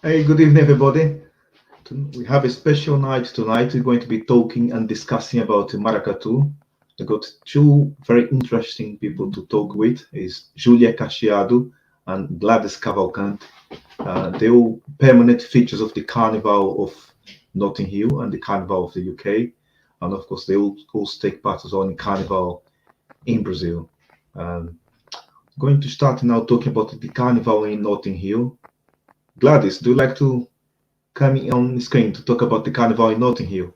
Hey, good evening, everybody. We have a special night tonight. We're going to be talking and discussing about Maracatu. I got two very interesting people to talk with. Is Julia Cacheado and Gladys Cavalcante. They're all permanent features of the Carnival of Notting Hill and the Carnival of the UK, and of course they all also take part as well in Carnival in Brazil. Um, Going to start now talking about the Carnival in Notting Hill. Gladys, do you like to coming on the screen to talk about the carnival in Notting Hill?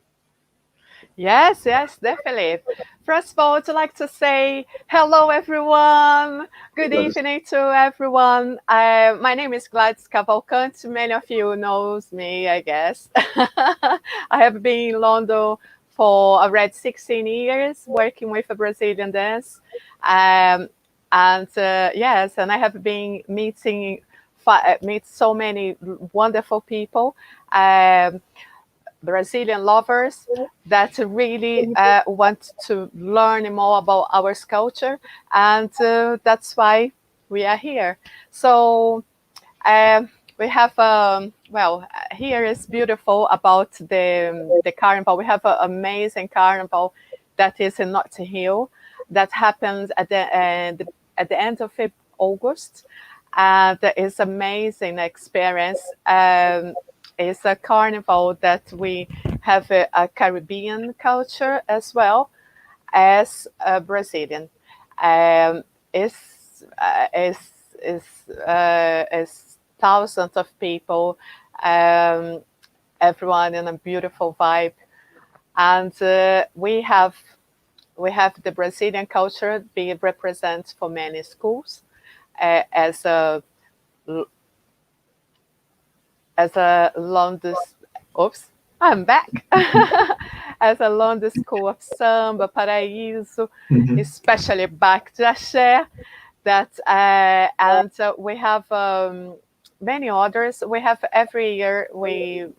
Yes, yes, definitely. First of all, I'd like to say hello, everyone. Good That is evening to everyone. My name is Gladys Cavalcante. Many of you knows me, I guess. I have been in London for around 16 years, working with a Brazilian dance. Um, and yes, and I have been meet so many wonderful people. Um, Brazilian lovers that really want to learn more about our culture, and that's why we are here. So we have here is beautiful about the carnival. We have an amazing carnival that is in Notting Hill that happens at the end of August. That is amazing experience. It's a carnival that we have a Caribbean culture as well as a Brazilian. Um, it's, uh, it's, it's thousands of people, um, everyone in a beautiful vibe, and we have the Brazilian culture being represented for many schools as a London. Oops, I'm back. As a London School of Samba, Paraíso, Mhm. especially Baque that and we have many others. We have every year we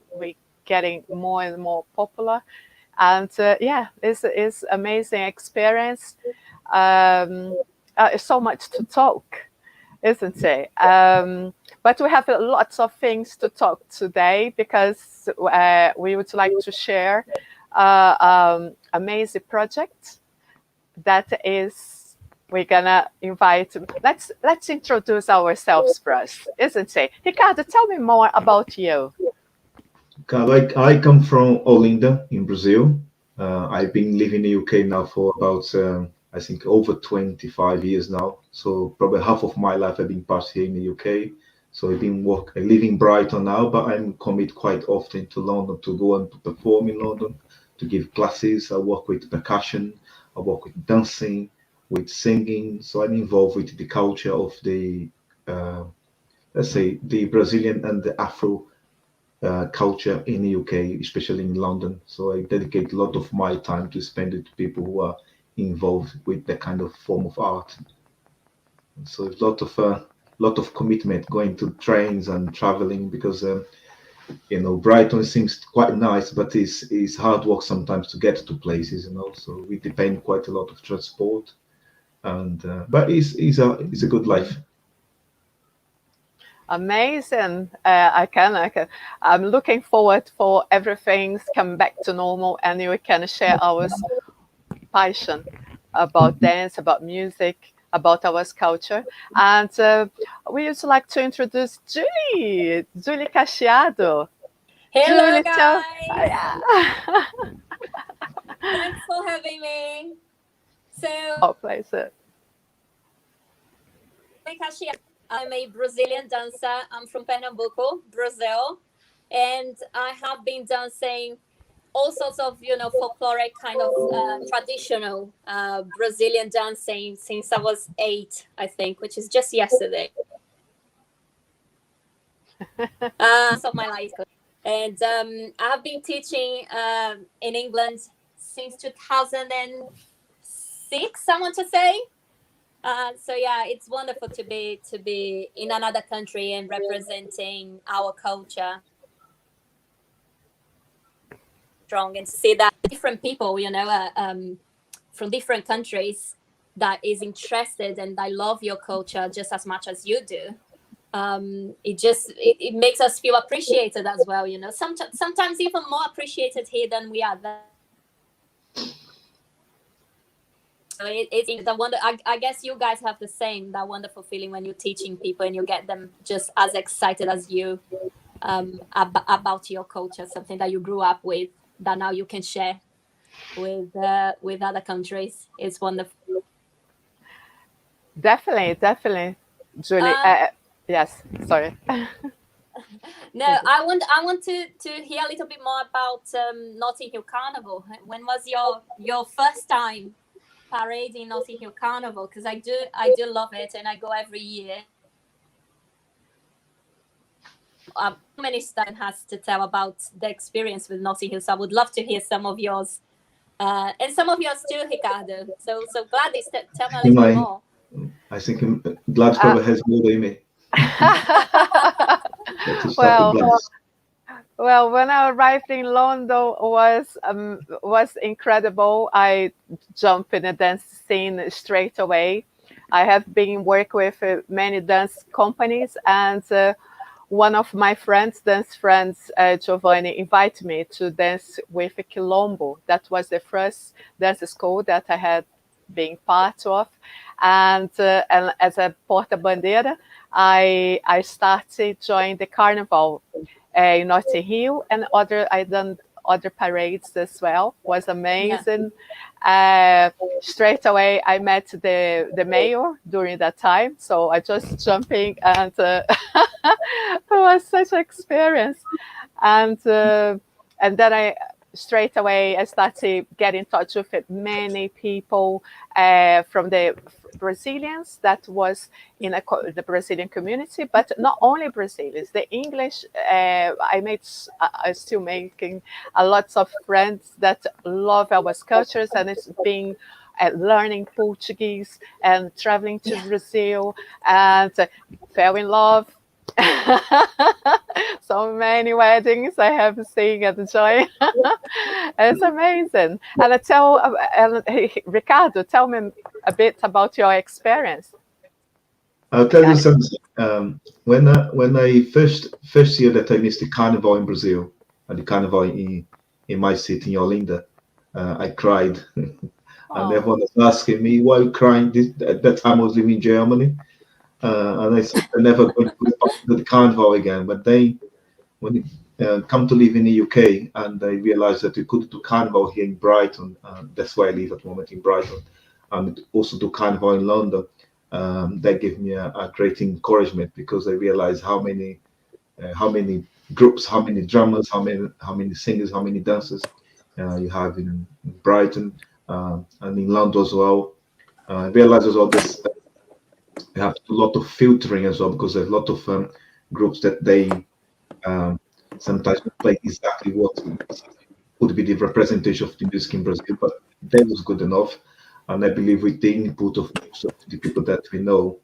getting more and more popular, and yeah, it's amazing experience. It's so much to talk, isn't it? But we have lots of things to talk today because we would like to share amazing project that is we're gonna invite. Let's introduce ourselves first, isn't it? Ricardo, tell me more about you. I come from Olinda in Brazil. I've been living in the UK now for about, I think, over 25 years now. So probably half of my life I've been passed here in the UK. So I live in Brighton now, but I'm commit quite often to London to go and to perform in London, to give classes. I work with percussion, I work with dancing, with singing. So I'm involved with the culture of uh, let's say, the Brazilian and the Afro culture in the UK, especially in London. So I dedicate a lot of my time to spend it to people who are involved with that kind of form of art. So lot of commitment going to trains and traveling because Brighton seems quite nice, but it's hard work sometimes to get to places. So we depend quite a lot of transport, and but it's a good life. Amazing. I can. I'm looking forward for everything's come back to normal and we can share our passion about dance, about music, about our culture. And we would like to introduce Julie Cacheado. Hello, Julie, tell. guys. Yeah. Thanks for having me. So, Oh, pleasure. Kashi, I'm a Brazilian dancer. I'm from Pernambuco, Brazil, and I have been dancing all sorts of, folkloric kind of traditional Brazilian dancing since I was 8, I think, which is just yesterday. Of my life, and I have been teaching in England since 2006. I want to say. So yeah, it's wonderful to be in another country and representing our culture strong and to see that different people, from different countries that is interested and I love your culture just as much as you do. It makes us feel appreciated as well. Sometimes even more appreciated here than we are there. So it's the wonder. I guess you guys have the same, that wonderful feeling when you're teaching people and you get them just as excited as you, about your culture, something that you grew up with, that now you can share with other countries. It's wonderful. Definitely, definitely, Julie. Um, Yes, sorry. no, I want to hear a little bit more about Notting Hill Carnival. When was your first time parading Notting Hill Carnival? Because I do love it, and I go every year. Many student has to tell about the experience with Notting Hill, so I would love to hear some of yours, and some of yours too, Ricardo. So Gladys, tell me a little bit My, more. I think Gladys Uh, probably has more than me. Let's start with well, Gladys. well, when I arrived in London was incredible. I jumped in the dance scene straight away. I have been working with many dance companies, and one of my friends, dance friends, Giovanni, invited me to dance with Quilombo. That was the first dance school that I had been part of, and as a porta bandeira, I started joining the carnival in Notting Hill, and I done other parades as well. Was Yeah. amazing. Uh, Straight away, I met the mayor during that time, so I just jumping, and it was such an experience. And then I straight away I started get in touch with many people from the Brazilians that was in the Brazilian community, but not only Brazilians, the English. I still making a lots of friends that love our cultures, and it's been learning Portuguese and traveling to Yeah. Brazil, and fell in love. So many weddings I have seen and joined. It's amazing. And Ricardo, tell me a bit about your experience. I'll tell you And something. When I first year that I missed the carnival in Brazil, and the carnival in my city in Olinda, I cried, and oh, everyone was asking me why you crying. At that time I was living in Germany, and I said I'm never going to be part of the carnival again. But then when I come to live in the UK, and I realized that we could do carnival here in Brighton. That's where I live at the moment in Brighton, and also do carnival in London. That gave me a great encouragement because I realized how many groups, how many drummers, how many singers, how many dancers you have in Brighton and in London as well. I realized as well this you have to do a lot of filtering as well because there's a lot of groups that they um, sometimes play exactly what would be the representation of the music in Brazil, but that was good enough. And I believe with the input of most of the people that we know,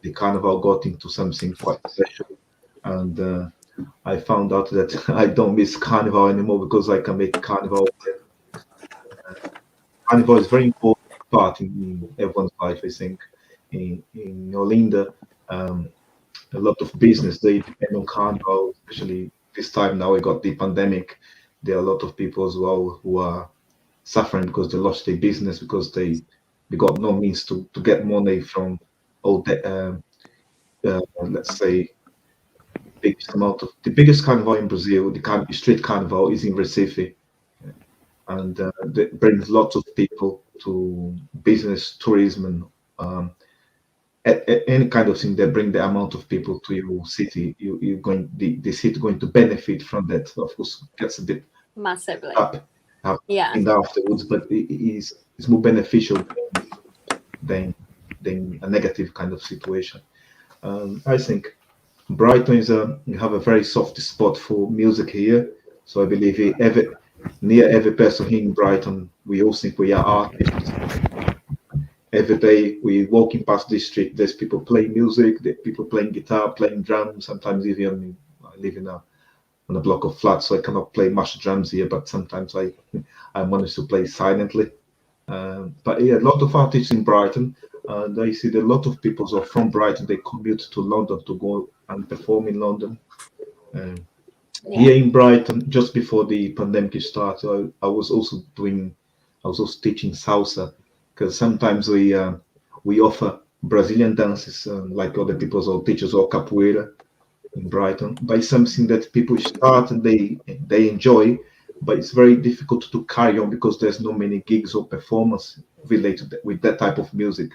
the carnival got into something quite special. And I found out that I don't miss carnival anymore because I can make carnival. Carnival is very important part in everyone's life, I think. In Olinda, um, a lot of business they depend on carnival, especially this time now we got the pandemic. There are a lot of people as well who are suffering because they lost their business because they got no means to get money from all the let's say the biggest carnival in Brazil, the street carnival is in Recife, and that brings lots of people to business, tourism, and any kind of thing that bring the amount of people to your city. You're going the city going to benefit from that. Of course, gets a bit Massively. up up Yeah. in the afterwards, but it's more beneficial than than a negative kind of situation. I think Brighton is you have a very soft spot for music here. So I believe near every person here in Brighton, we all think we are artists. Every day we walking past this street, there's people playing music, there's people playing guitar, playing drums. Sometimes even I live on a block of flats, so I cannot play much drums here. But sometimes I manage to play silently. But yeah, a lot of artists in Brighton. And I see that a lot of people are from Brighton. They commute to London to go and perform in London. Um, Yeah. Here in Brighton, just before the pandemic started, I was also teaching salsa because sometimes we offer Brazilian dances like other people's or teachers or capoeira in Brighton. But it's something that people start and they enjoy, but it's very difficult to carry on because there's no many gigs or performance related with that type of music.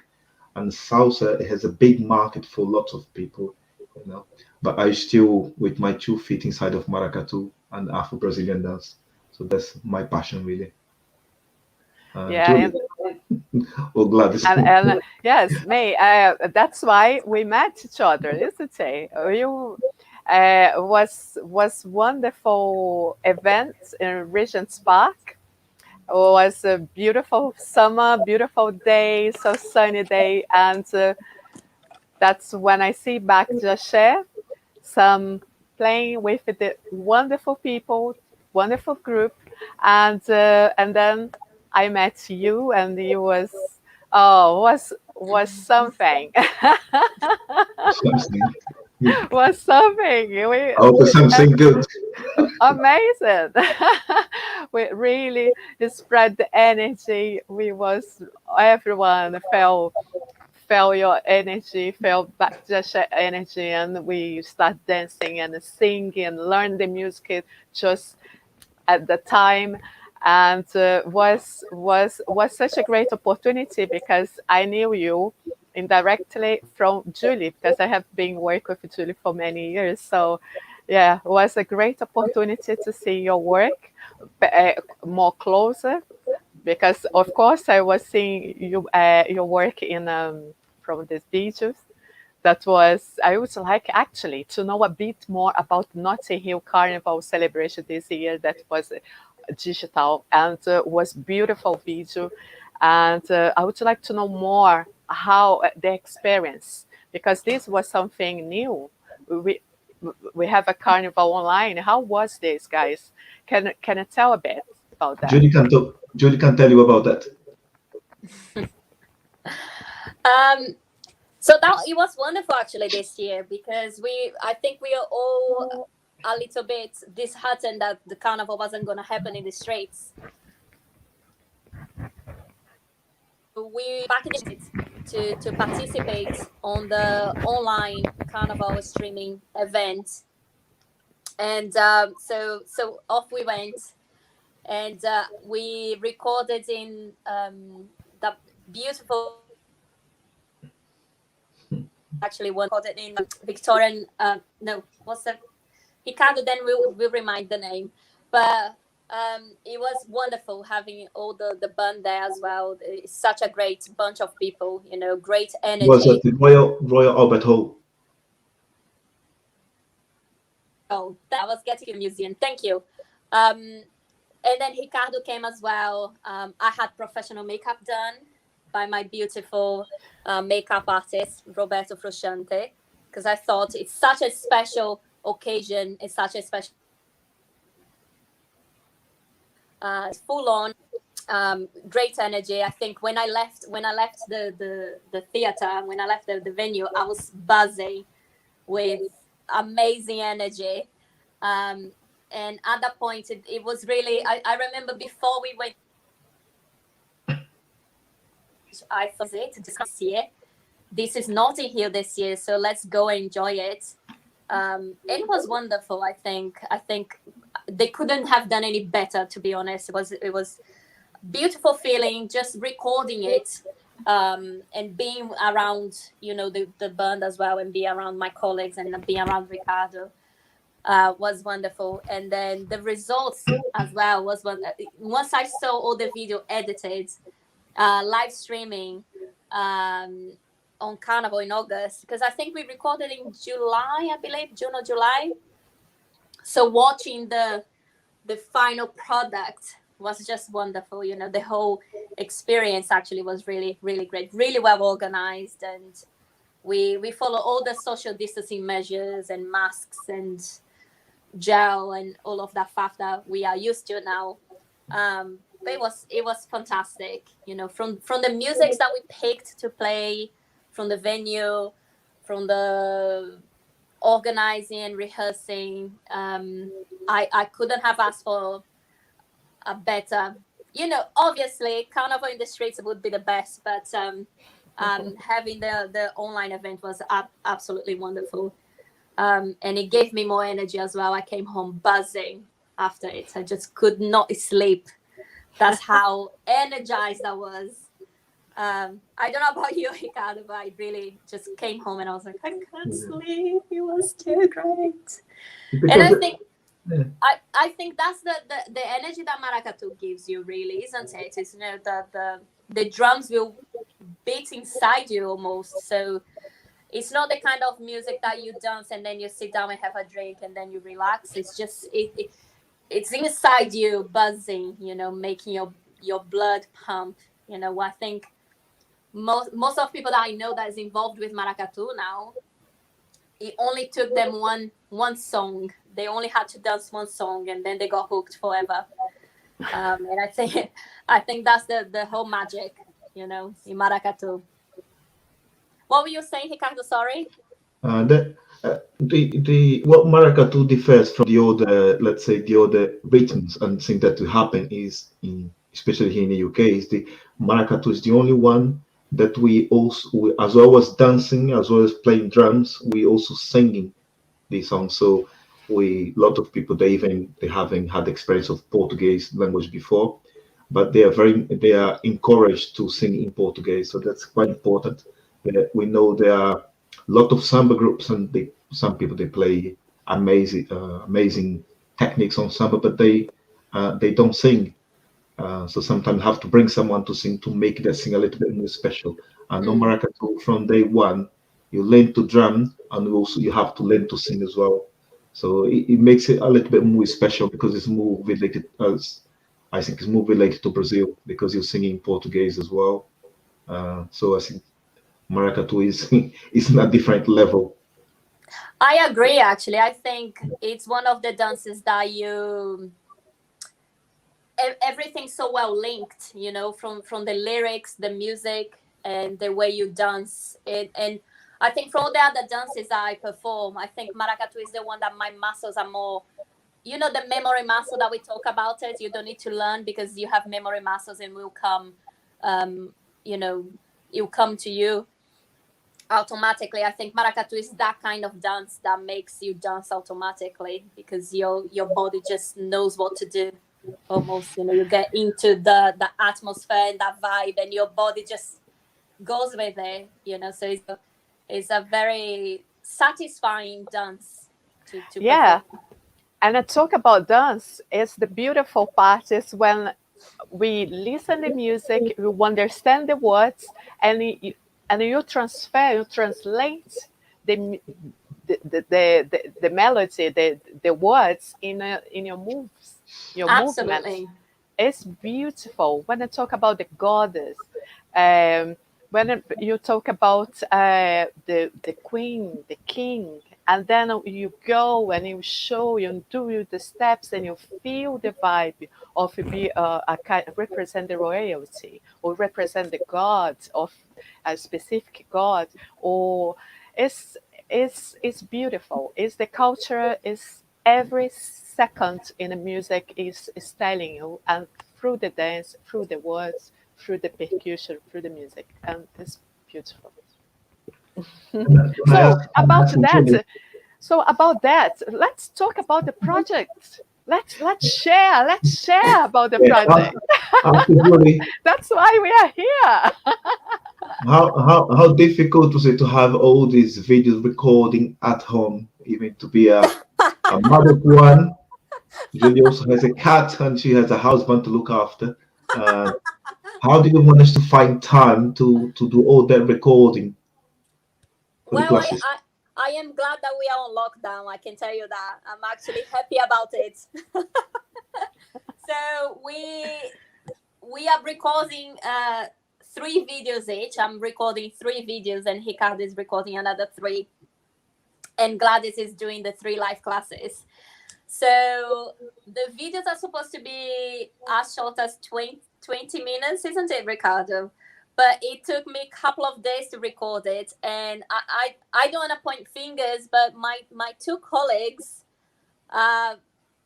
And salsa has a big market for lots of people, you know. But I still with my 2 feet inside of maracatu and Afro Brazilian dance. So that's my passion really. Yeah, Julie or Gladys. and yes, May. That's why we met each other, isn't it? You was wonderful event in Regent's Park. It was a beautiful summer, beautiful day, so sunny day, and that's when I see back Jaché, some playing with the wonderful people, wonderful group, and then I met you, and it was was something. Something. Was something. Oh, something good. Amazing. We really spread the energy. We was everyone felt your energy, felt back just energy, and we start dancing and singing and learn the music just at the time, and was such a great opportunity because I knew you indirectly from Julie because I have been working with Julie for many years. So yeah, it was a great opportunity to see your work more closer because of course I was seeing your work in from these videos. That was I would like actually to know a bit more about Notting Hill Carnival celebration this year. That was digital and was beautiful video, and I would like to know more how the experience because this was something new. We we have a carnival online. How was this, guys? Can you tell a bit about that? Julie can tell you about that. Um, so that it was wonderful actually this year because I think we are all a little bit disheartened that the carnival wasn't going to happen in the streets. We back to participate on the online carnival streaming event, and so off we went, and we recorded in the beautiful actually one recorded in Victorian. No, what's the Ricardo? Then will remind the name, but it was wonderful having all the band there as well. It's such a great bunch of people, great Was at energy. the Royal Albert Hall. Oh, I was getting to the museum. Thank you. Um, and then Ricardo came as well. I had professional makeup done by my beautiful makeup artist, Roberto Frusciante, because I thought it's such a special occasion. It's such a special, full on, great energy. I think when I left the theater, when I left the venue, I was buzzing with amazing energy. Um, and at that point, it was really, I remember before we went, I thought this year. This is Notting Hill this year, so let's go enjoy it. It was wonderful. I think they couldn't have done any better. To be honest, it was beautiful feeling just recording it, and being around the band as well, and be around my colleagues and be around Ricardo. Was wonderful, and then the results as well was once I saw all the video edited, live streaming, um, on Carnival in August, because I think we recorded in July, I believe, June or July. So watching the final product was just wonderful. The whole experience actually was really, really great, really well organized, and we follow all the social distancing measures and masks and gel and all of that stuff that we are used to now. But it was fantastic. From the musics that we picked to play, from the venue, from the organizing and rehearsing. I couldn't have asked for a better, obviously Carnival in the Streets would be the best, but having the online event was absolutely wonderful. And it gave me more energy as well. I came home buzzing after it. I just could not sleep. That's how energized I was. I don't know about you, Ricardo, but I really just came home and I was like, I can't sleep. It was too great. And Because yeah. I think that's the energy that maracatu gives you, really, isn't it? It's, the drums will beat inside you almost. So it's not the kind of music that you dance and then you sit down and have a drink and then you relax. It's just it's inside you, buzzing, making your blood pump. I think most of people that I know that is involved with maracatu now, it only took them one song. They only had to dance one song and then they got hooked forever. And I think that's the whole magic, in maracatu. What were you saying, Ricardo? Sorry. That the what maracatu differs from the other, let's say, the other rhythms and things that will happen is, especially here in the UK, is the maracatu is the only one that we also, as well as dancing, as well as playing drums, we also singing the song. So we, a lot of people, they haven't had experience of Portuguese language before, but they are encouraged to sing in Portuguese. So that's quite important. We know there are a lot of samba groups, and some people they play amazing techniques on samba, but they don't sing. So sometimes have to bring someone to sing to make that sing a little bit more special. And no Mm. maracatu from day one, you learn to drum and also you have to learn to sing as well. So it makes it a little bit more special because it's more related as I think it's more related to Brazil because you're singing Portuguese as well. So I think maracatu is is in a different level. I agree. Actually, I think it's one of the dances that everything's so well linked. From the lyrics, the music, and the way you dance. And I think from all the other dances that I perform, I think maracatu is the one that my muscles are more. The memory muscle that we talk about it. You don't need to learn because you have memory muscles, and will come. Um, you know, it'll come to you automatically. I think maracatu is that kind of dance that makes you dance automatically because your body just knows what to do. Almost, you get into the atmosphere and that vibe, and your body just goes with it. So it's a very satisfying dance to Yeah. perform. And I talk about dance is the beautiful part is when we listen to music, we understand the words, and you transfer, you translate the the melody, the words in your moves, your movements. Absolutely. It's beautiful. When I talk about the goddess, um, when you talk about the queen, the king, and then you go and you show, you do the steps, and you feel the vibe of be a kind represent the royalty or represent the god of a specific god, or it's it's beautiful. It's the culture. Is every second in the music is telling you, and through the dance, through the words, through the percussion, through the music, and it's beautiful. Can I So ask, about that, Julie? let's talk about the project. Let's share about the Yeah, project. after Julie, That's why we are here. how difficult was it to have all these videos recording at home, even to be a mother to one? Julie also has a cat and she has a husband to look after. Uh, how did you manage to find time to do all that recording for the Well, classes? I am glad that we are on lockdown. I can tell you that. I'm actually happy about it. So we are recording 3 videos each. I'm recording 3 videos, and Ricardo is recording another 3. And Gladys is doing the 3 live classes. So the videos are supposed to be as short as 20 minutes, isn't it, Ricardo? but it took me a couple of days to record it. And I don't want to point fingers, but my two colleagues are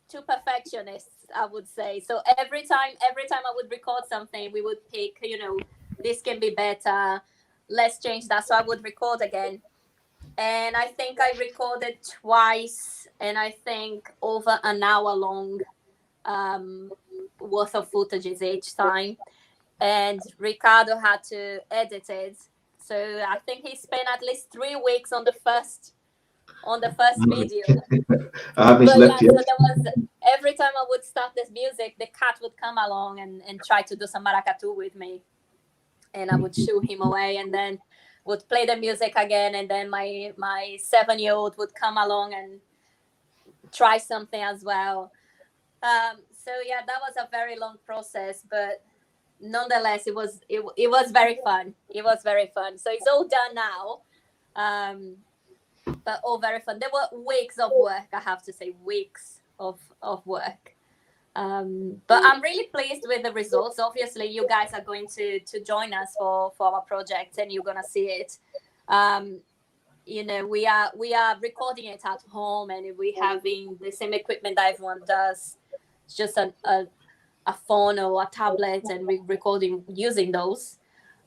two perfectionists, I would say. So every time I would record something, we would pick, this can be better, let's change that. So I would record again. And I think I recorded twice, and I think over an hour long um, worth of footages each time. And Ricardo had to edit it. So I think he spent at least 3 weeks on the first video. I haven't But yeah, slept yet. so there was, every time I would start this music, the cat would come along and try to do some maracatu with me, and I would shoo him away, and then would play the music again, and then my 7-year-old would come along and try something as well. So yeah, that was a very long process, but nonetheless, it was very fun. It was very fun. So it's all done now. But all very fun. There were weeks of work, I have to say, weeks of work. But I'm really pleased with the results. Obviously, you guys are going to join us for our project, and you're gonna see it. Um, we are recording it at home, and we having the same equipment that everyone does. It's just a phone or a tablet, and we're recording using those.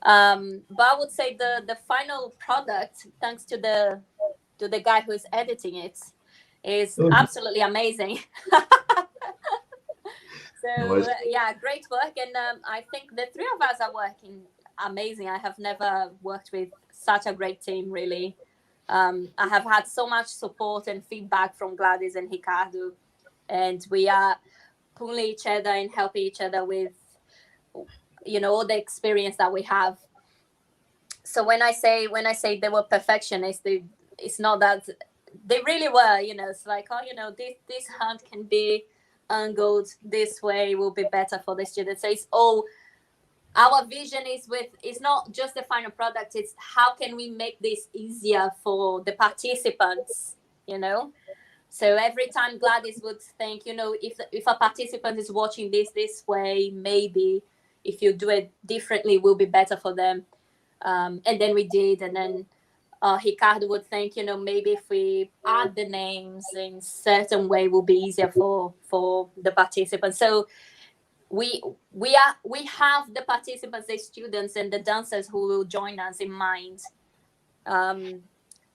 But I would say the final product, thanks to the guy who is editing it, is Oh, absolutely amazing. no, So yeah, great work, and I think the three of us are working amazing. I have never worked with such a great team, really. I have had so much support and feedback from Gladys and Ricardo, and we are pulling each other and helping each other with, all the experience that we have. So when I say they were perfectionists, it's not that they really were. It's like, oh, this hand can be angled this way, will be better for the students. So it's all, our vision is with, it's not just the final product, it's how can we make this easier for the participants, so every time Gladys would think, if a participant is watching this way, maybe if you do it differently, it will be better for them. And then we did, and then Ricardo would think, maybe if we add the names in certain way, will be easier for the participants. So we have the participants, the students, and the dancers who will join us in mind. Um,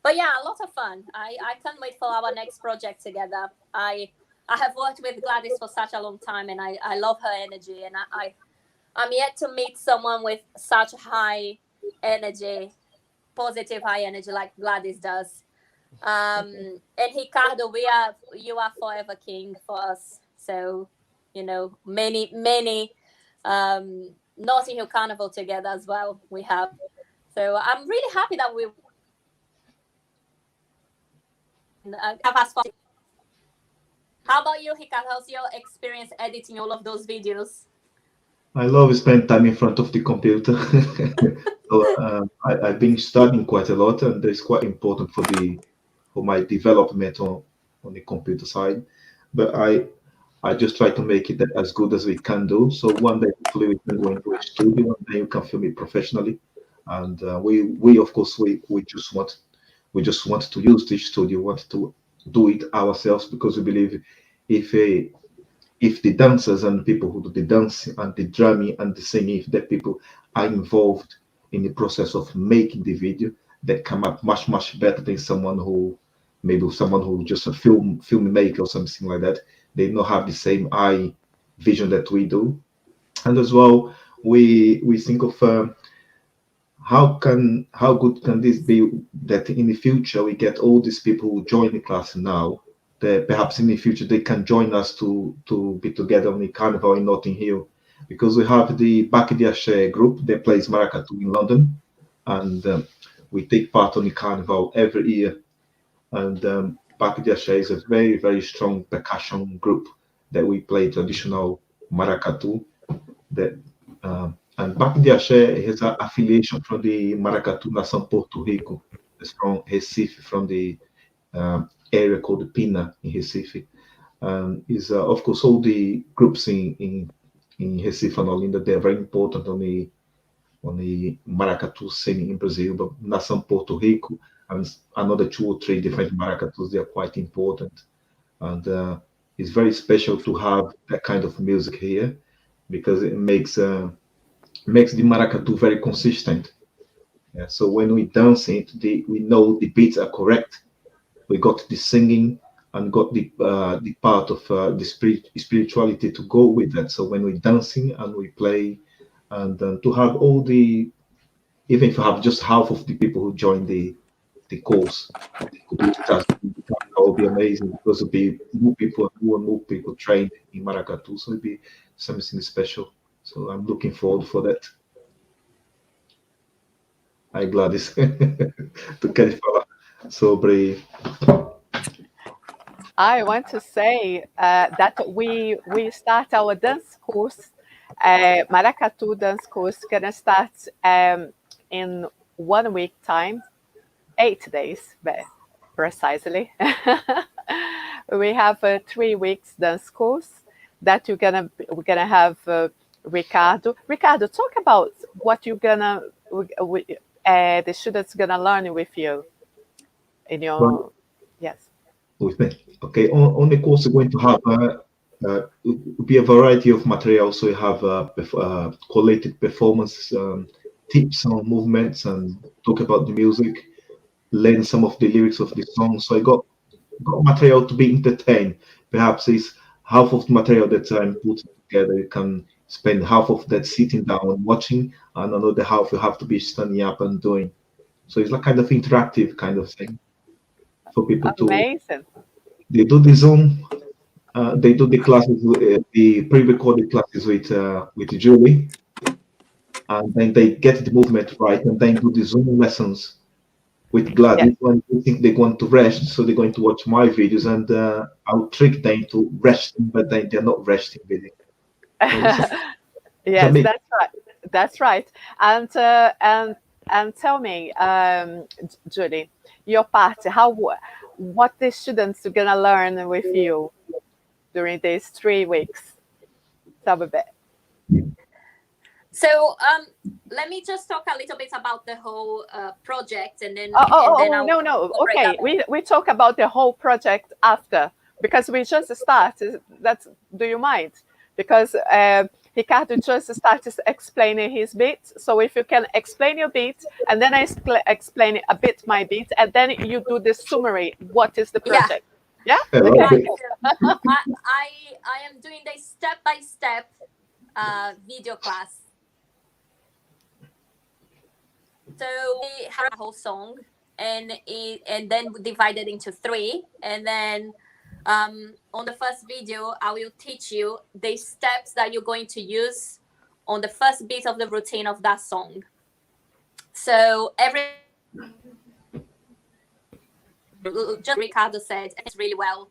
but yeah, a lot of fun. I can't wait for our next project together. I have worked with Gladys for such a long time, and I love her energy, and I'm yet to meet someone with such high energy, positive high energy like Gladys does. And Ricardo, you are forever king for us. So, many Notting Hill Carnival together as well. We have. So I'm really happy that we have us. How about you, Ricardo? How's your experience editing all of those videos? I love spend time in front of the computer. So I've been studying quite a lot, and it's quite important for my development on the computer side. But I just try to make it as good as we can do. So one day, hopefully, we can go into a studio, and then you can film it professionally. And we of course we just want to use this studio, want to do it ourselves, because we believe if a if the dancers and the people who do the dancing and the drumming and the singing, if the people are involved in the process of making the video, they come up much better than someone who just a filmmaker or something like that. They don't have the same eye vision that we do. And as well, we think of how good can this be, that in the future we get all these people who join the class now, that perhaps in the future they can join us to be together on the carnival in Notting Hill, because we have the Baque group that plays maracatu in London, and we take part on the carnival every year. And Baque is a very strong percussion group that we play traditional maracatu. That and Baque has an affiliation from the Maracatu Nação Porto Rico. It's from Recife, from the area called Pina in Recife. Is of course all the groups in Recife and Olinda, they're very important on the maracatu scene in Brazil, but nação Porto Rico, and another two or three different maracatus. They are quite important, and it's very special to have that kind of music here because it makes the maracatu very consistent. Yeah, so when we dance it, we know the beats are correct. We got the singing and got the part of the spirituality to go with that. So when we're dancing and we play, and to have all the, even if you have just half of the people who join the course, they could be with us. That would be amazing because it'll be more people, more and more people trained in Maracatu. So it'll be something special. So I'm looking forward for that. Hi, Gladys. Tu queres falar sobre. I want to say that we start our dance course, Maracatu dance course, gonna start in 1 week time, 8 days, but precisely. We have a 3 weeks dance course that we're gonna have Ricardo. Ricardo, talk about what you're gonna the students gonna learn with you in Right, your yes. with me. Okay, on the course, we're going to have it will be a variety of material. So you have collated performance tips on movements and talk about the music, learn some of the lyrics of the song. So I got material to be entertained. Perhaps it's half of the material that I'm putting together. You can spend half of that sitting down and watching, and another half you have to be standing up and doing. So it's like kind of interactive kind of thing for people to. Amazing. They do the Zoom. They do the classes, the pre-recorded classes with Julie, and then they get the movement right, and then do the Zoom lessons with Yes. Gladys when they think they're going to rest. So they're going to watch my videos, and I'll trick them to rest, but then they're not resting really. So it's a Yes, mix. that's right. That's right. And tell me, Julie, your part, what the students are gonna learn with you during these 3 weeks? Tell me a bit. So let me just talk a little bit about the whole project, and then No, I'll no. elaborate Okay, on it. we talk about the whole project after because we just started. That's do you mind? Because Ricardo just started explaining his beat. So if you can explain your beat, and then I explain a bit my beat, and then you do the summary. What is the Yeah, project? Yeah. Okay. right. Okay. So I am doing the step by step video class. So we have a whole song, and then we divide it into three, and then on the first video, I will teach you the steps that you're going to use on the first beat of the routine of that song. So every just Ricardo said, it's really well.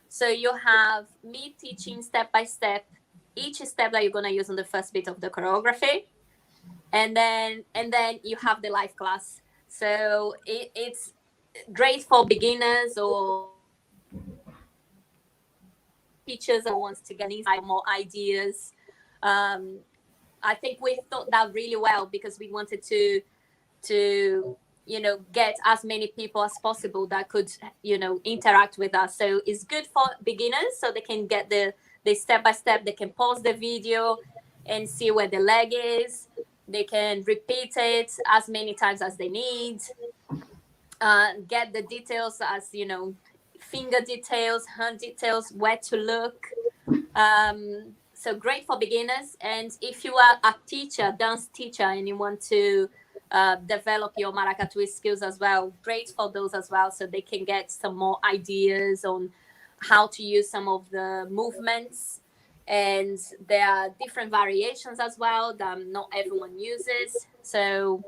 So you have me teaching step by step each step that you're gonna use on the first beat of the choreography, and then you have the live class. So it's great for beginners or teachers that wants to get inside more ideas. Um, I think we thought that really well because we wanted to get as many people as possible that could interact with us. So it's good for beginners so they can get the step by step. They can pause the video and see where the leg is. They can repeat it as many times as they need. Get the details as finger details, hand details, where to look. So great for beginners. And if you are a teacher, dance teacher, and you want to develop your maracatu skills as well, great for those as well, so they can get some more ideas on how to use some of the movements. And there are different variations as well that not everyone uses. So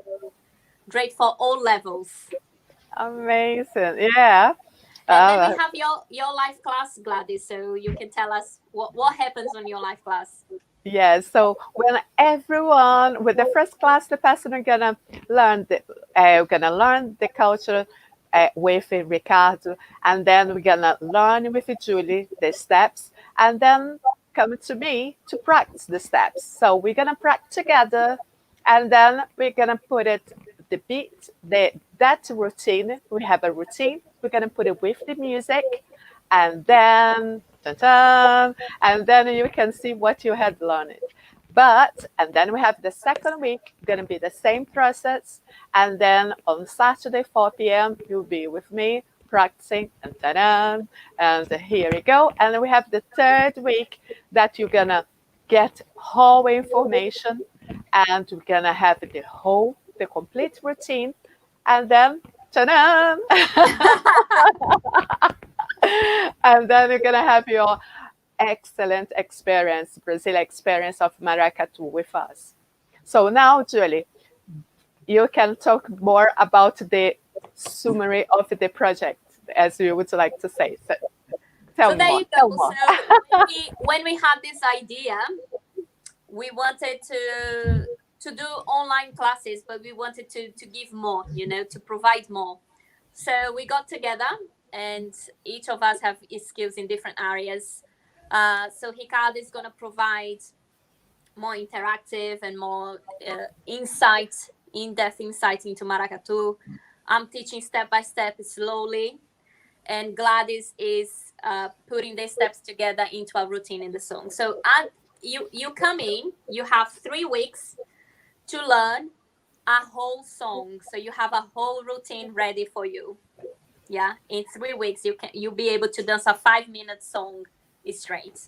great for all levels. Amazing. Yeah. And then we Uh, have your life class, Gladys. So you can tell us what happens on your life class. Yes, so when everyone with the first class, the person are gonna learn the culture with Ricardo, and then we're gonna learn with Julie the steps, and then come to me to practice the steps. So we're gonna practice together, And then we're gonna put it the beat, that routine. We have a routine. We're gonna put it with the music, and then and then you can see what you had learned. But and then we have the second week gonna be the same process, and then on Saturday 4 p.m. you'll be with me practicing, and here we go. And then we have the third week that you're gonna get whole information, and we're gonna have the complete routine, and then ta-da! And then you're gonna have your excellent experience, Brazil experience of Maracatu with us. So now, Julie, you can talk more about the summary of the project, as you would like to say. So tell So me there more. you Tell go. more. So when we had this idea, we wanted to do online classes, but we wanted to give more, to provide more. So we got together, and each of us have skills in different areas. So Ricardo is going to provide more interactive and more insight, in-depth insight into maracatu. I'm teaching step by step, slowly, and Gladys is putting the steps together into a routine in the song. So you come in, you have 3 weeks to learn a whole song. So you have a whole routine ready for you. Yeah, in 3 weeks you'll be able to dance a 5-minute song straight.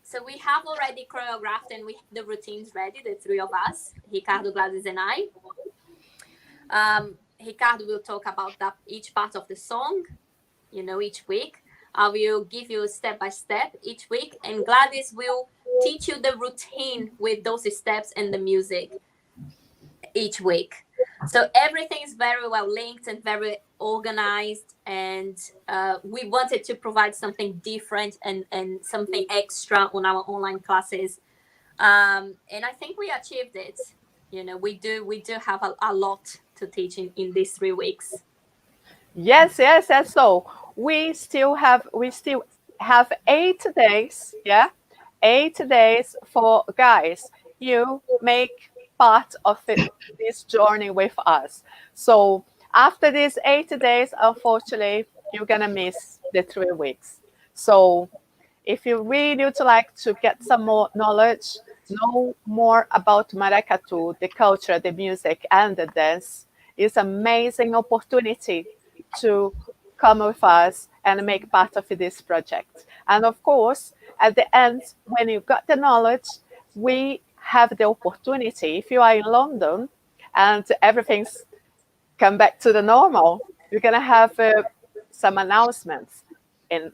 So we have already choreographed and we have the routines ready, the three of us, Ricardo, Gladys, and I. Ricardo will talk about that each part of the song, each week. I will give you step by step each week, and Gladys will teach you the routine with those steps and the music each week. So everything is very well linked and very organized, and we wanted to provide something different and something extra on our online classes, and I think we achieved it. We do have a lot to teach in these 3 weeks. Yes, yes, yes. So we still have 8 days, yeah, 8 days for guys. You make part of this journey with us. So after these 8 days, unfortunately, you're gonna miss the 3 weeks. So if you really would like to get some more knowledge, know more about Maracatu, the culture, the music, and the dance, it's an amazing opportunity to come with us and make part of this project. And of course, at the end, when you got the knowledge, we have the opportunity. If you are in London and everything's come back to the normal, you're gonna have some announcements in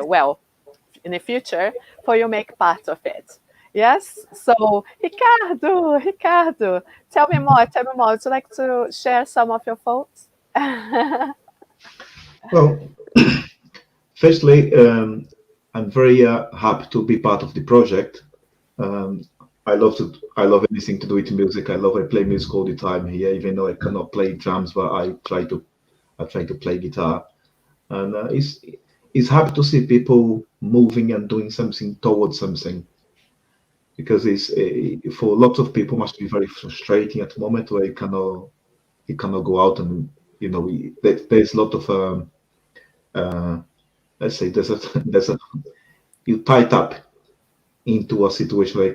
well in the future for you make part of it. Yes. So Ricardo, tell me more. Tell me more. Would you like to share some of your thoughts? Well, firstly, I'm very happy to be part of the project. Um, I love anything to do with music. I play music all the time here, even though I cannot play drums, but I try to play guitar, and it's happy to see people moving and doing something towards something, because it's for lots of people must be very frustrating at the moment where you cannot go out, and there's a lot of uh, let's say there's a you tied up into a situation where you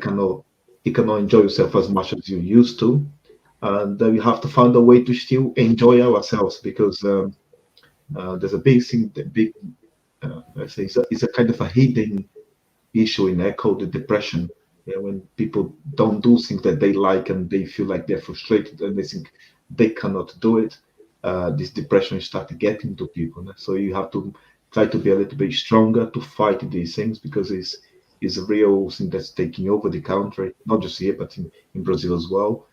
cannot enjoy yourself as much as you used to, and then we have to find a way to still enjoy ourselves, because there's a big thing, the big let's say it's a kind of a hidden issue in echo, the depression. Yeah, when people don't do things that they like and they feel like they're frustrated and they think they cannot do it, this depression starts getting to people. So you have to try to be a little bit stronger to fight these things, because it's a real thing that's taking over the country, not just here but in Brazil as well.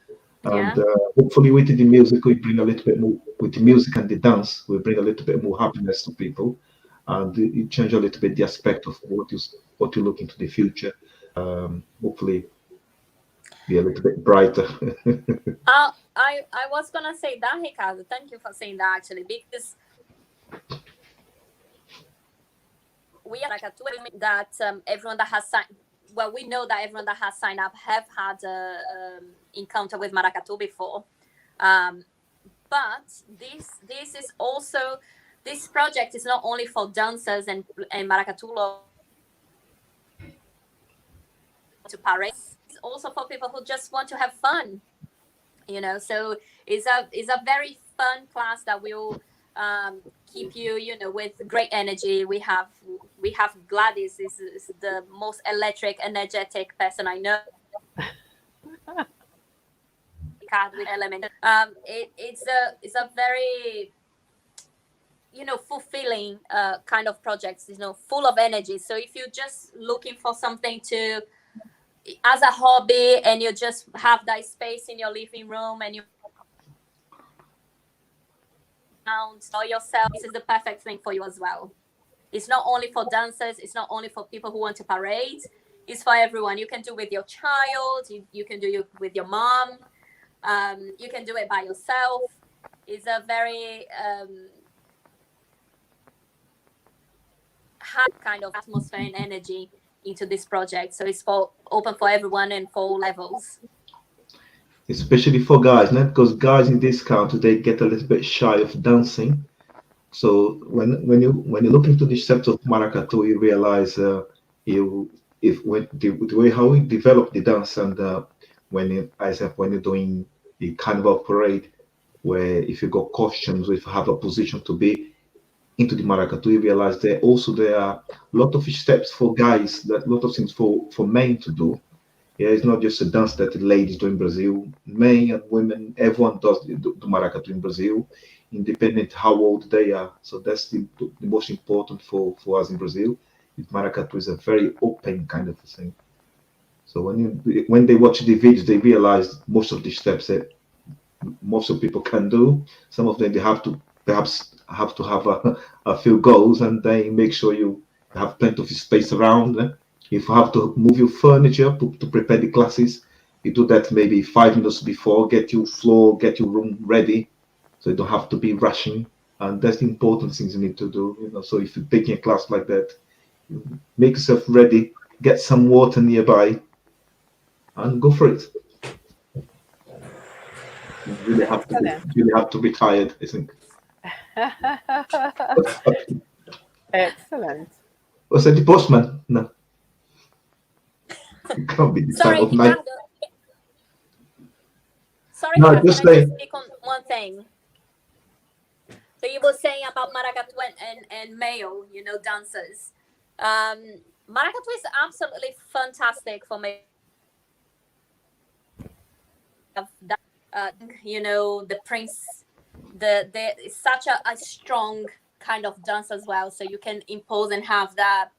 And Yeah. hopefully with the music we bring a little bit more, with the music and the dance we bring a little bit more happiness to people, and it change a little bit the aspect of what you look into the future. Hopefully be a little bit brighter. I was gonna say that, Ricardo. Thank you for saying that, actually, because we are like a tool that everyone that has signed. well, we know that everyone that has signed up have had a encounter with maracatu before, but this is also, this project is not only for dancers and maracatu to parade. It's also for people who just want to have fun, so it's a very fun class that will keep you, with great energy. We have Gladys is the most electric, energetic person I know. With element, it's a very, fulfilling kind of projects, full of energy. So if you're just looking for something to, as a hobby, and you just have that space in your living room and you or yourself, this is the perfect thing for you as well. It's not only for dancers, it's not only for people who want to parade, it's for everyone. You can do with your child, you can do it with your mom, you can do it by yourself. It's a very high kind of atmosphere and energy into this project. So it's open for everyone and for all levels. Especially for guys, not because guys in this country they get a little bit shy of dancing. So when you look into the steps of maracatu, you realize you if when the way how we develop the dance, and I said when you're doing the carnival parade, where if you got costumes, if you have a position to be into the maracatu, you realize there are a lot of steps for guys, that a lot of things for men to do. Yeah, it's not just a dance that the ladies do in Brazil. Men and women, everyone does the maracatu in Brazil, independent how old they are. So that's the most important for us in Brazil. Maracatu is a very open kind of thing. So when they watch the videos, they realize most of the steps that most of people can do. Some of them they have to perhaps have to have a few goals, and they make sure you have plenty of space around. If you have to move your furniture to prepare the classes, you do that maybe 5 minutes before. Get your floor, get your room ready, so you don't have to be rushing. And that's the important things you need to do. So if you're taking a class like that, make yourself ready, get some water nearby, and go for it. You Excellent. really have to be tired, I think. Excellent. Was that the postman? No, it can't be the time Sorry, of night. Ricardo. Sorry, No, Ricardo, just can I just say speak on one thing? So you were saying about maracatu and male, dancers. Maracatu is absolutely fantastic for me. Uh, the prince, the it's such a strong kind of dance as well. So you can impose and have that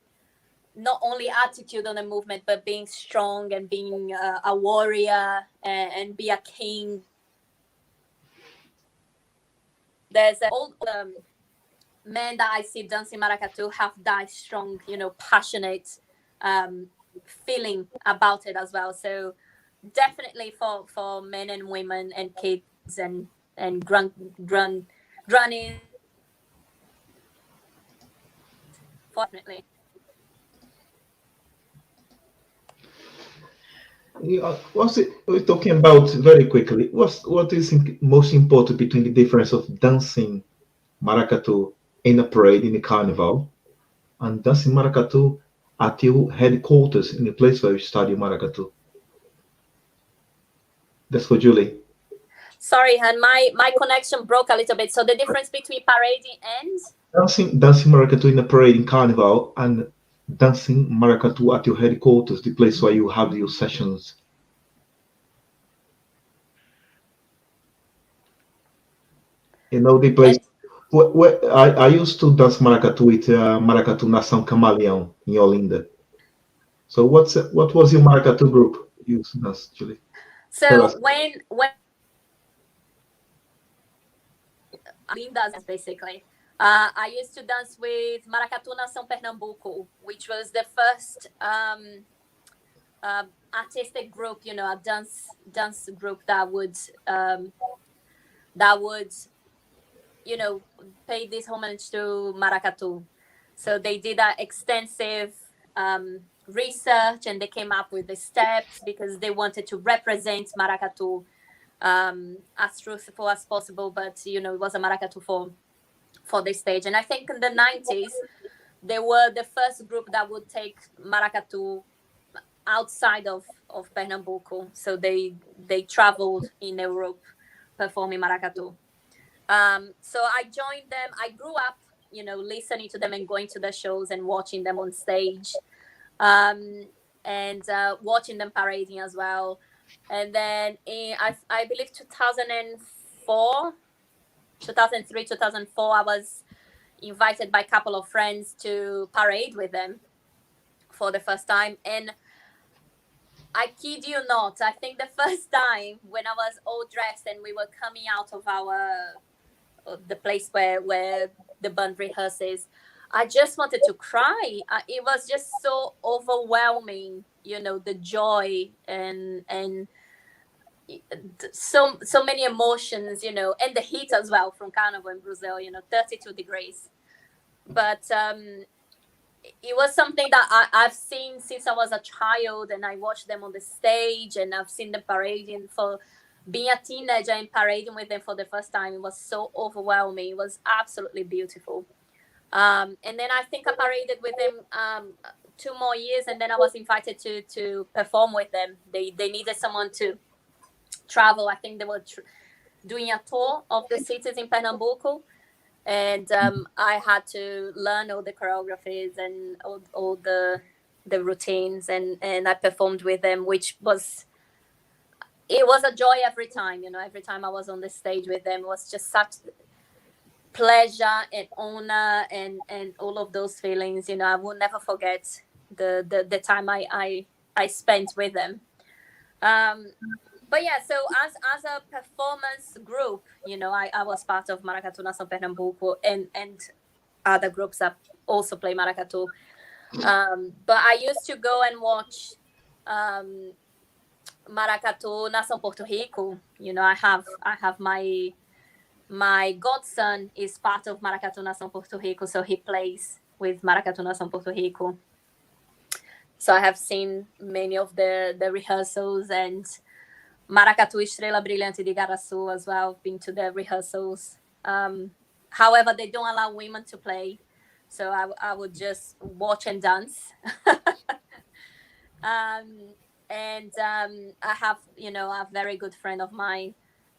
not only attitude on the movement, but being strong and being a warrior and be a king. There's all men that I see dancing maracatu have that strong, passionate feeling about it as well. So definitely for men and women and kids and grannies, fortunately. what's it we're talking about very quickly. What do you think most important between the difference of dancing maracatu in a parade in a carnival and dancing maracatu at your headquarters in the place where you study maracatu? That's for Julie. Sorry, and my connection broke a little bit. So the difference between parading and Dancing maracatu in a parade in carnival and dancing maracatu at your headquarters, the place where you have your sessions. The place where I used to dance maracatu with Maracatu Nação Camaleão in Olinda. So what was your maracatu group you used to dance, Julie? Tell so us. when Lindas basically. I used to dance with Maracatu Nação Pernambuco, which was the first artistic group, a dance group that would pay this homage to maracatu. So they did an extensive research, and they came up with the steps because they wanted to represent maracatu as truthful as possible. But it was a maracatu for the stage. And I think in the 90s they were the first group that would take maracatu outside of Pernambuco. So they traveled in Europe performing maracatu. So I joined them. I grew up, listening to them and going to the shows and watching them on stage, um, and watching them parading as well. And then I believe 2004, 2003, 2004, I was invited by a couple of friends to parade with them for the first time. And I kid you not, I think the first time when I was all dressed and we were coming out of the place where the band rehearses, I just wanted to cry. It was just so overwhelming, the joy and so many emotions, and the heat as well from Carnival in Brazil, 32 degrees. But it was something that I've seen since I was a child, and I watched them on the stage, and I've seen them parading. For being a teenager and parading with them for the first time, it was so overwhelming. It was absolutely beautiful. And then I think I paraded with them 2 more years, and then I was invited to perform with them. They needed someone to travel. I think they were doing a tour of the cities in Pernambuco, and I had to learn all the choreographies and all the routines, and I performed with them, which was a joy every time. Every time I was on the stage with them, it was just such pleasure and honor and all of those feelings. I will never forget the time I spent with them. But yeah, so as a performance group, I was part of Maracatu Nação Pernambuco and other groups that also play maracatu. But I used to go and watch Maracatu Nação Porto Rico. I have my godson is part of Maracatu Nação Porto Rico, so he plays with Maracatu Nação Porto Rico. So I have seen many of the rehearsals, and Maracatu Estrela Brilhante de Igaraçu as well, been to the rehearsals. However, they don't allow women to play, so I would just watch and dance. And I have, a very good friend of mine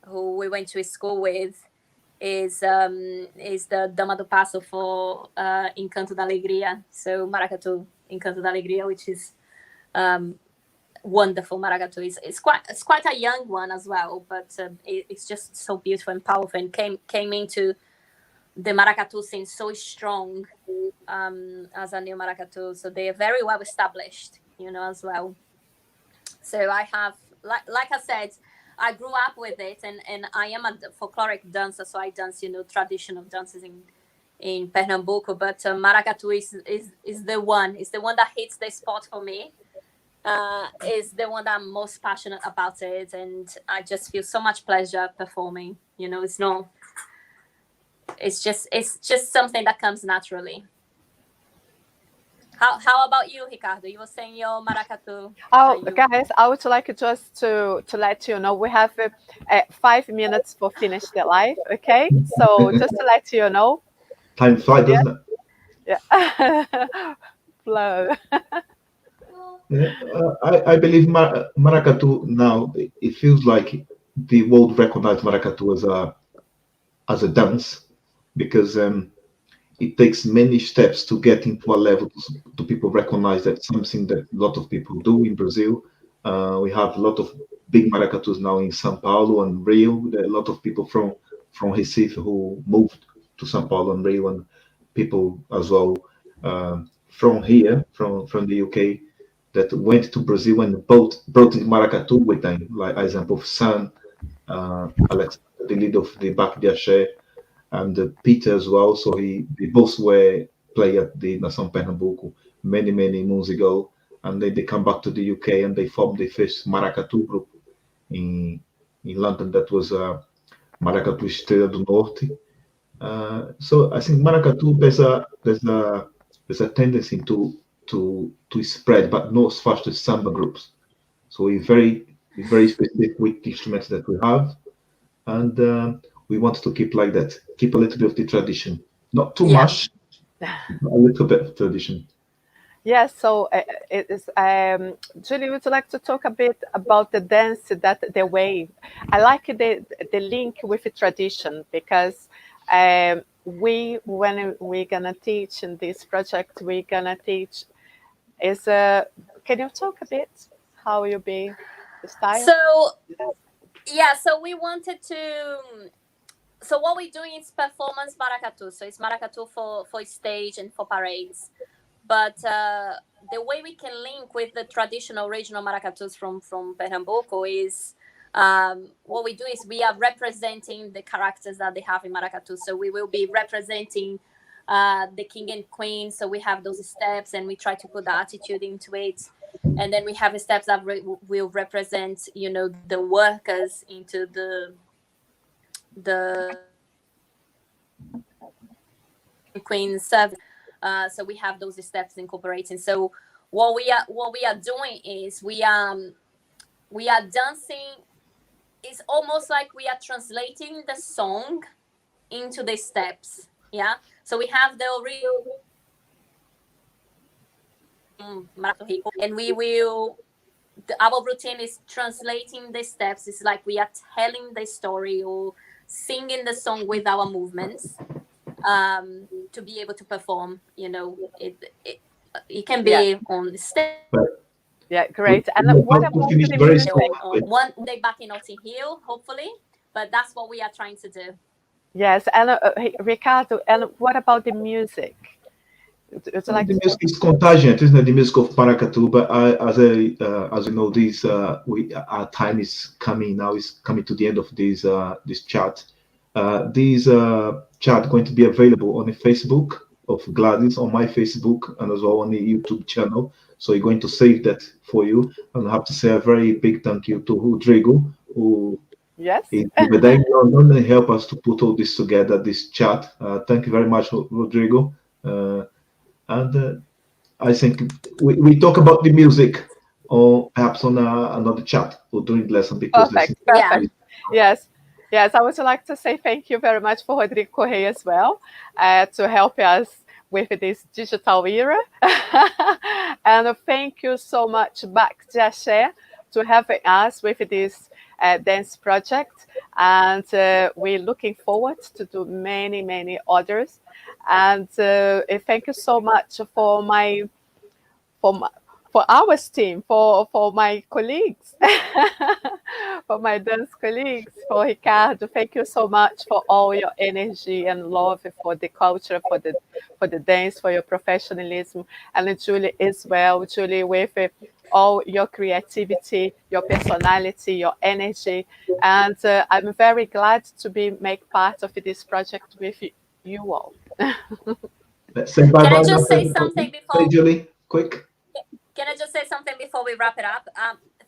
who we went to school with is the Dama do Passo for Encanto da Alegria. So Maracatu Encanto da Alegria, which is wonderful maracatu. It's quite a young one as well, but it's just so beautiful and powerful, and came into the maracatu scene so strong as a new maracatu. So they are very well established, as well. So I have, like I said, I grew up with it, and I am a folkloric dancer, so I dance, traditional dances in Pernambuco. But maracatu is the one. It's the one that hits the spot for me. Is the one that I'm most passionate about it, and I just feel so much pleasure performing. It's just something that comes naturally. How about you, Ricardo? You were saying your maracatu. Oh, guys, I would like just to let you know we have 5 minutes for finish the live. Okay, so just to let you know. Time flies, doesn't it? Yeah. Flow. Yeah, I believe maracatu now. It feels like the world recognized maracatu as a dance, because it takes many steps to get into a level to people recognize that something that a lot of people do in Brazil. We have a lot of big maracatus now in São Paulo and Rio. There are a lot of people from Recife who moved to São Paulo and Rio, and people as well from here, from the UK, that went to Brazil and brought the maracatu with them. Like example of San, Alex, the leader of the Baque, and Peter as well. So they both were play at the Nação Pernambuco many moons ago, and then they come back to the UK and they formed the first maracatu group in London. That was Maracatu Estrela do Norte. So I think maracatu there's a tendency to to spread, but not as fast as samba groups. So we're very specific with the instruments that we have, and we want to keep like that, keep a little bit of the tradition, not too Yeah. much, but a little bit of tradition. Yes, so it is. Julie, would you like to talk a bit about the dance, that the wave? I like the link with the tradition because when we're gonna teach in this project, we're gonna teach is can you talk a bit how you be the style? So yeah, so we wanted to. So what we're doing is performance maracatu. So it's maracatu for stage and for parades. But the way we can link with the traditional regional maracatus from Pernambuco is what we do is we are representing the characters that they have in maracatu. So we will be representing the king and queen. So we have those steps, and we try to put the attitude into it. And then we have steps that will represent, the workers into the queen service. So we have those steps incorporating. So what we are doing is we are dancing. It's almost like we are translating the song into the steps. Yeah. So we have the original and we will. Our routine is translating the steps. It's like we are telling the story or singing the song with our movements to be able to perform. It can Yeah, be on the stage. But yeah, we, great. And we what want to about finish the very music? soon. On one day back in Notting Hill, hopefully. But that's what we are trying to do. Yes, and hey, Ricardo, and what about the music? Would you like The to music talk? is contagious, isn't it? The music of Paracatu. But as you know, this our time is coming now. Is coming to the end of this chat. This chat going to be available on the Facebook of Gladys, on my Facebook, and as well on the YouTube channel. So you're going to save that for you. And I have to say a very big thank you to Rodrigo, who Yes. is with London and help us to put all this together, this chat. Thank you very much, Rodrigo. And I think we talk about the music, or perhaps on another chat or during the lesson because this Perfect, Yeah. perfect. Yes, yes. I would like to say thank you very much for Rodrigo Correia as well to help us with this digital era. And thank you so much, Baque to having us with this dance project. And we're looking forward to do many, many others. And thank you so much for my, for our team, for my colleagues, for my dance colleagues, for Ricardo. Thank you so much for all your energy and love for the culture, for the dance, for your professionalism, and Julie as well. Julie, with all your creativity, your personality, your energy, and I'm very glad to be make part of this project with you all. Let's say bye Can I bye now just to say something everybody. Say, before? Julie, quick. Can I just say something before we wrap it up?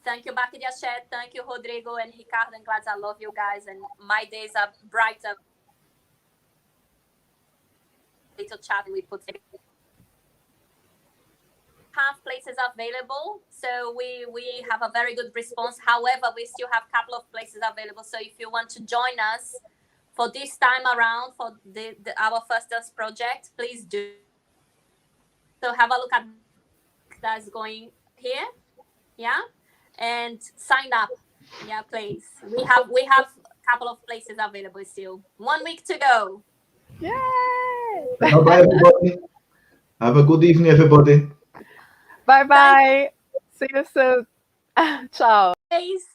Thank you, Baque Diachet. Thank you, Rodrigo and Ricardo and Gladys. I love you guys, and my days are brighter. Little chat we put have places available, so we have a very good response. However, we still have a couple of places available, so if you want to join us for this time around for our first dance project, please do. So have a look at that's going here, yeah, and sign up, yeah, please. We have a couple of places available still. 1 week to go. Yay! Bye bye, everybody. Have a good evening, everybody. Bye Thank bye. See you soon. Ciao. you guys.